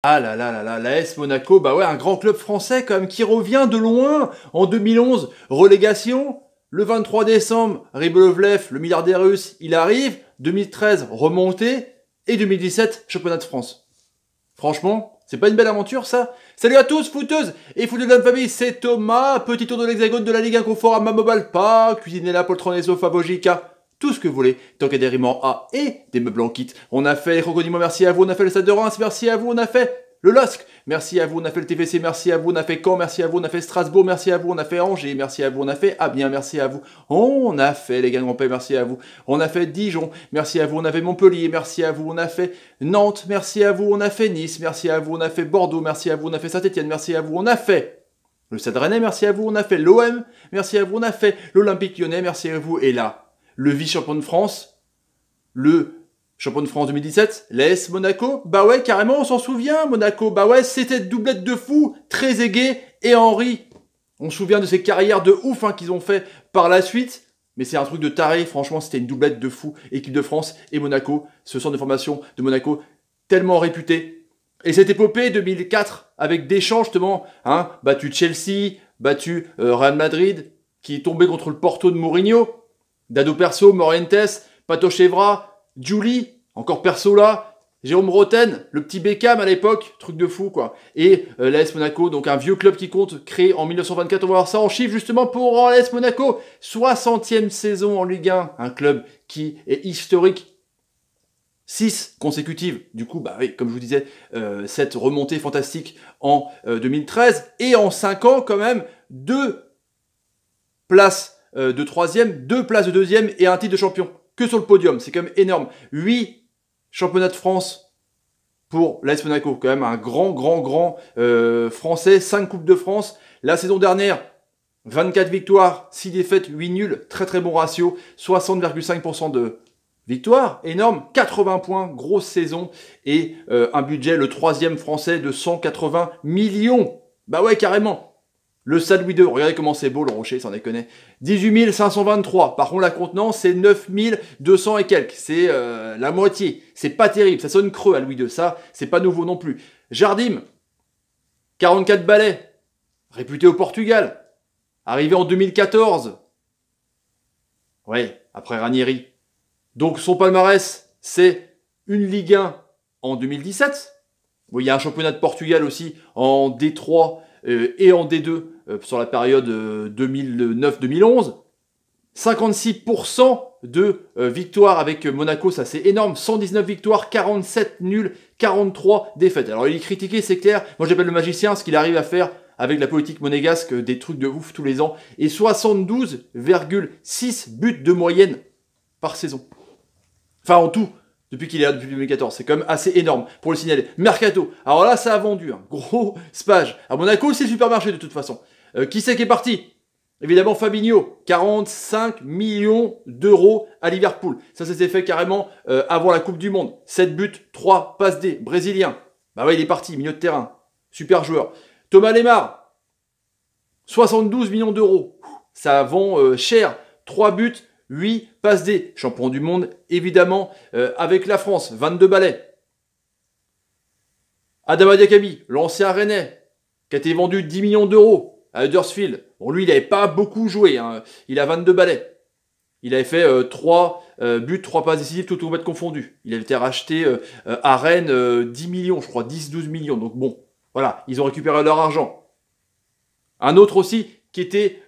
Ah là là là là, l'AS Monaco, bah ouais, un grand club français quand même qui revient de loin en 2011, relégation. Le 23 décembre, Rybolovlev, le milliardaire russe, il arrive. 2013, remontée. Et 2017, championnat de France. Franchement, c'est pas une belle aventure ça? Salut à tous, footeuses et footeux de la famille, c'est Thomas, petit tour de l'hexagone de la Ligue 1 Conforama Mobile, pas cuisinella, poltronesso, fabogica, tout ce que vous voulez, tant qu'il y a des rimes en A et des meubles en kit. On a fait les crocodiles, merci à vous, on a fait le Stade de Reims, merci à vous, on a fait le LOSC, merci à vous, on a fait le TFC, merci à vous, on a fait Caen, merci à vous, on a fait Strasbourg, merci à vous, on a fait Angers, merci à vous, on a fait Amiens, merci à vous, on a fait les Guingampais, merci à vous, on a fait Dijon, merci à vous, on a fait Montpellier, merci à vous, on a fait Nantes, merci à vous, on a fait Nice, merci à vous, on a fait Bordeaux, merci à vous, on a fait Saint-Etienne, merci à vous, on a fait le Stade Rennais, merci à vous, on a fait l'OM, merci à vous, on a fait l'Olympique Lyonnais, merci à vous, et là, le vice-champion de France, le champion de France 2017, l'AS Monaco, bah ouais, carrément, on s'en souvient, Monaco, bah ouais, c'était doublette de fou, Trezeguet et Henry. On se souvient de ces carrières de ouf hein, qu'ils ont fait par la suite, mais c'est un truc de taré, franchement, c'était une doublette de fou, équipe de France et Monaco, ce centre de formation de Monaco, tellement réputé. Et cette épopée 2004, avec Deschamps justement, hein, battu Chelsea, battu Real Madrid, qui est tombé contre le Porto de Mourinho, Dado Perso, Morientes, Pato Chevra, Julie, encore perso là, Jérôme Roten, le petit Beckham à l'époque, truc de fou quoi. Et l'AS Monaco, donc un vieux club qui compte, créé en 1924, on va voir ça en chiffres justement pour l'AS Monaco. 60e saison en Ligue 1, un club qui est historique. 6 consécutives, du coup, bah oui, comme je vous disais, cette remontée fantastique en 2013, et en 5 ans quand même, 2 places de 3e, 2 places de 2e et un titre de champion. Que sur le podium, c'est quand même énorme. 8 championnats de France pour l'AS Monaco, quand même un grand français, 5 Coupes de France. La saison dernière, 24 victoires, 6 défaites, 8 nuls, très bon ratio, 60,5% de victoires, énorme, 80 points, grosse saison, et un budget, le 3e français, de 180 millions. Bah ouais, carrément. Le Stade Louis II, regardez comment c'est beau le Rocher, sans déconner. 18 523. Par contre, la contenance, c'est 9 200 et quelques. C'est la moitié. C'est pas terrible. Ça sonne creux à Louis II. Ça, c'est pas nouveau non plus. Jardim, 44 balais. Réputé au Portugal. Arrivé en 2014. Ouais, après Ranieri. Donc, son palmarès, c'est une Ligue 1 en 2017. Bon, il y a un championnat de Portugal aussi en D3 et en D2 sur la période 2009-2011. 56% de victoires avec Monaco, ça c'est énorme. 119 victoires, 47 nuls, 43 défaites. Alors il est critiqué, c'est clair. Moi j'appelle le magicien ce qu'il arrive à faire avec la politique monégasque, des trucs de ouf tous les ans. Et 72,6 buts de moyenne par saison. Enfin en tout. Depuis qu'il est là, depuis 2014. C'est quand même assez énorme pour le signaler. Mercato. Alors là, ça a vendu. Hein. Gros spage. À Monaco, c'est le supermarché de toute façon. Qui c'est qui est parti? Évidemment, Fabinho. 45 millions d'euros à Liverpool. Ça s'est fait carrément avant la Coupe du Monde. 7 buts, 3 passes D. Brésilien. Bah ouais, il est parti. Milieu de terrain. Super joueur. Thomas Lemar. 72 millions d'euros. Ça vend cher. 3 buts. 8 passes D, champion du monde, évidemment, avec la France, 22 balais. Adama Diakabi, l'ancien Rennais, qui a été vendu 10 millions d'euros à Huddersfield. Bon, lui, il n'avait pas beaucoup joué, hein. Il a 22 balais. Il avait fait 3 buts, 3 passes décisives, tout au confondu. Il avait été racheté à Rennes 10 millions, je crois, 10-12 millions. Donc bon, voilà, ils ont récupéré leur argent. Un autre aussi, qui était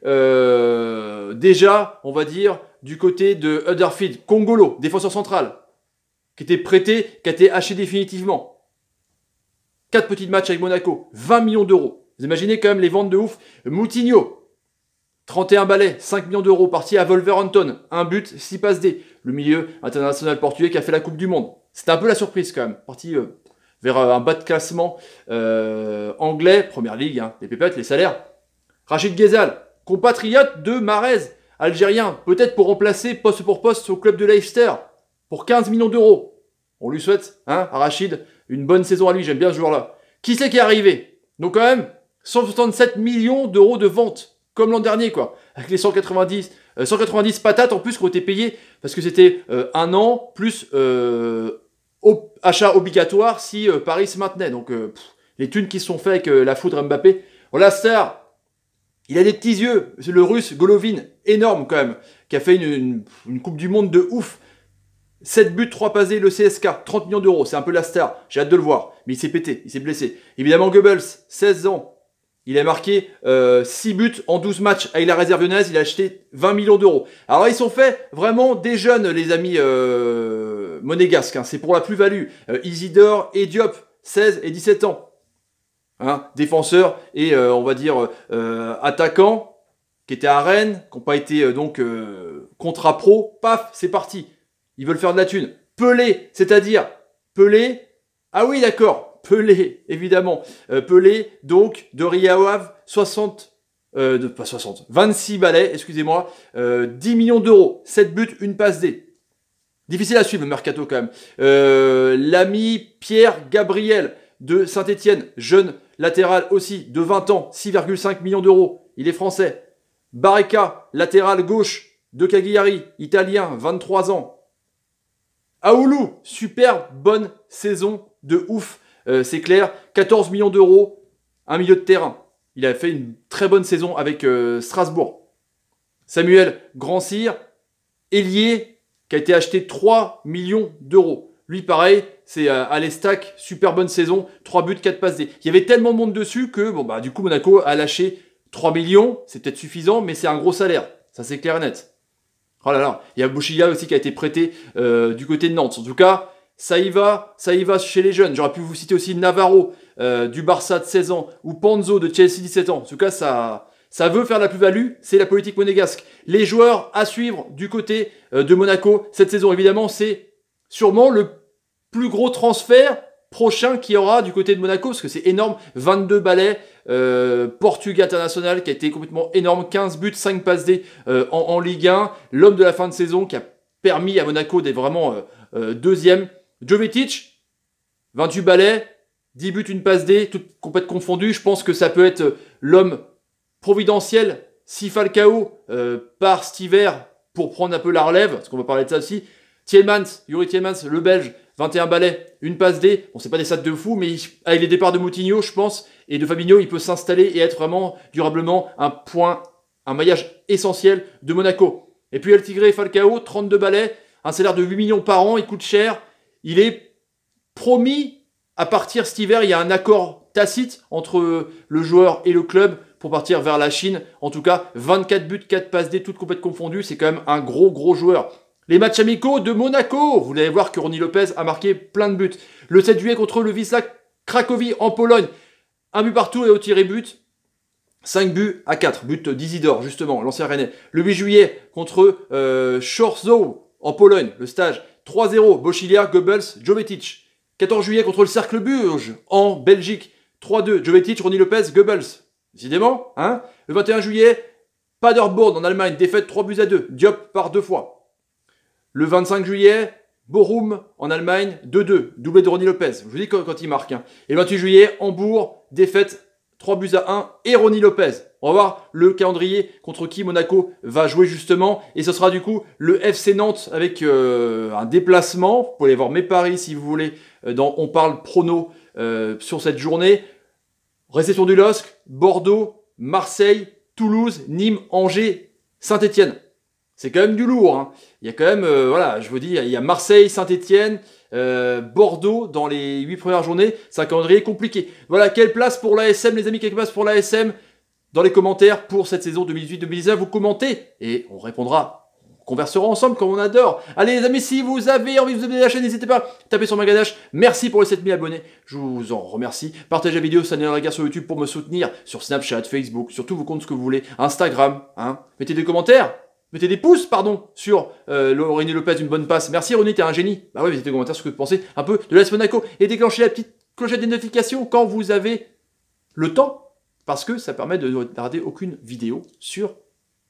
déjà, on va dire, du côté de Huddersfield, Kongolo, défenseur central, qui était prêté, qui a été acheté définitivement. 4 petits matchs avec Monaco, 20 millions d'euros. Vous imaginez quand même les ventes de ouf. Moutinho, 31 balais, 5 millions d'euros, parti à Wolverhampton, 1 but, 6 passes D. Le milieu international portugais qui a fait la Coupe du Monde. C'était un peu la surprise quand même, parti vers un bas de classement anglais, première ligue, hein, les pépettes, les salaires. Rachid Ghezal, compatriote de Mahrez, algérien, peut-être pour remplacer poste pour poste au club de Leicester, pour 15 millions d'euros. On lui souhaite, hein, à Rachid, une bonne saison à lui, j'aime bien ce joueur-là. Qui c'est qui est arrivé? Donc quand même, 167 millions d'euros de vente, comme l'an dernier, quoi. Avec les 190 patates en plus qui ont été payées, parce que c'était un an plus achat obligatoire si Paris se maintenait. Donc les thunes qui se sont faites avec la foudre Mbappé. Bon, la star, il a des petits yeux. C'est le russe Golovin, énorme quand même, qui a fait une Coupe du Monde de ouf. 7 buts, 3 passes D, le CSK, 30 millions d'euros, c'est un peu la star, j'ai hâte de le voir. Mais il s'est pété, il s'est blessé. Évidemment Goebbels, 16 ans, il a marqué 6 buts en 12 matchs avec la réserve lyonnaise, il a acheté 20 millions d'euros. Alors ils sont faits vraiment des jeunes, les amis monégasques, hein. C'est pour la plus-value. Isidore et Diop, 16 et 17 ans. Hein, défenseurs et on va dire attaquants qui étaient à Rennes, qui n'ont pas été contrat pro, paf, c'est parti. Ils veulent faire de la thune. Pelé, c'est-à-dire Pelé, ah oui d'accord, Pelé, évidemment. Pelé, donc, de Riawave, 26 balais, excusez-moi, 10 millions d'euros, 7 buts, une passe D. Difficile à suivre le mercato quand même. L'ami Pierre Gabriel de Saint-Etienne, jeune latéral aussi, de 20 ans, 6,5 millions d'euros. Il est français. Barreca, latéral gauche de Cagliari, italien, 23 ans. Aoulou, super bonne saison de ouf, c'est clair, 14 millions d'euros, un milieu de terrain. Il a fait une très bonne saison avec Strasbourg. Samuel Grand-Cyr, ailier, qui a été acheté 3 millions d'euros. Lui, pareil, c'est à l'Estac, super bonne saison, 3 buts, 4 passes D. Il y avait tellement de monde dessus que, bon, bah, du coup, Monaco a lâché 3 millions, c'est peut-être suffisant, mais c'est un gros salaire. Ça, c'est clair et net. Oh là là, il y a Bouchilla aussi qui a été prêté du côté de Nantes. En tout cas, ça y va chez les jeunes. J'aurais pu vous citer aussi Navarro du Barça de 16 ans ou Panzo de Chelsea 17 ans. En tout cas, ça veut faire la plus-value, c'est la politique monégasque. Les joueurs à suivre du côté de Monaco cette saison, évidemment, c'est sûrement le plus gros transfert prochain qu'il y aura du côté de Monaco, parce que c'est énorme, 22 balais, Portugais international qui a été complètement énorme, 15 buts, 5 passes D en Ligue 1, l'homme de la fin de saison qui a permis à Monaco d'être vraiment deuxième, Jovetic, 28 balais, 10 buts, une passe D, toutes complètement confondues. Je pense que ça peut être l'homme providentiel si Falcao part cet hiver pour prendre un peu la relève, parce qu'on va parler de ça aussi. Yuri Tielemans, le Belge, 21 balais, une passe D. Bon, c'est pas des stats de fou, mais avec les départs de Moutinho, je pense, et de Fabinho, il peut s'installer et être vraiment durablement un maillage essentiel de Monaco. Et puis El Tigre Falcao, 32 balais, un salaire de 8 millions par an, il coûte cher. Il est promis à partir cet hiver, il y a un accord tacite entre le joueur et le club pour partir vers la Chine. En tout cas, 24 buts, 4 passes D, toutes complètement confondues. C'est quand même un gros joueur. Les matchs amicaux de Monaco. Vous allez voir que Ronny Lopez a marqué plein de buts. Le 7 juillet contre le Wisła Cracovie en Pologne. Un but partout et au tiré but. 5 buts à 4. But d'Isidore, justement, l'ancien Rennais. Le 8 juillet contre Chorzów en Pologne. Le stage 3-0. Bochilier, Goebbels, Jovetic. 14 juillet contre le Cercle Bruges en Belgique. 3-2. Jovetic, Ronny Lopez, Goebbels. Décidément, hein. Le 21 juillet, Paderborn en Allemagne. Défaite 3 buts à 2. Diop par 2 fois. Le 25 juillet, Bochum en Allemagne, 2-2, doublé de Ronny Lopez. Je vous dis quand il marque. Hein. Et le 28 juillet, Hambourg, défaite 3 buts à 1 et Ronny Lopez. On va voir le calendrier contre qui Monaco va jouer justement. Et ce sera du coup le FC Nantes avec un déplacement. Vous pouvez aller voir mes paris si vous voulez. On parle prono sur cette journée. Réception du LOSC, Bordeaux, Marseille, Toulouse, Nîmes, Angers, Saint-Etienne. C'est quand même du lourd. Hein. Il y a quand même, voilà, je vous dis, il y a Marseille, Saint-Etienne, Bordeaux dans les 8 premières journées. C'est un calendrier compliqué. Voilà, quelle place pour l'ASM, les amis, quelle place pour l'ASM dans les commentaires pour cette saison 2018-2019. Vous commentez et on répondra. On conversera ensemble comme on adore. Allez les amis, si vous avez envie de vous abonner à la chaîne, n'hésitez pas à taper sur ma ganache. Merci pour les 7000 abonnés. Je vous en remercie. Partagez la vidéo, ça n'est la guerre sur YouTube pour me soutenir. Sur Snapchat, Facebook, sur tous vos comptes, ce que vous voulez. Instagram, hein. Mettez des commentaires. Mettez des pouces, pardon, sur Ronny Lopez, une bonne passe. Merci Ronny, t'es un génie. Bah ouais, mettez des commentaires sur ce que vous pensez un peu de l'AS Monaco. Et déclenchez la petite clochette des notifications quand vous avez le temps. Parce que ça permet de ne rater aucune vidéo sur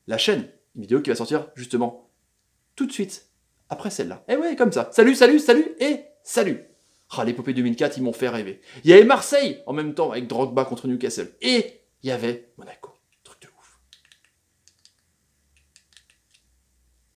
la chaîne. Une vidéo qui va sortir justement tout de suite après celle-là. Et ouais, comme ça. Salut, salut, salut et salut. Ah, l'épopée 2004, ils m'ont fait rêver. Il y avait Marseille en même temps avec Drogba contre Newcastle. Et il y avait Monaco.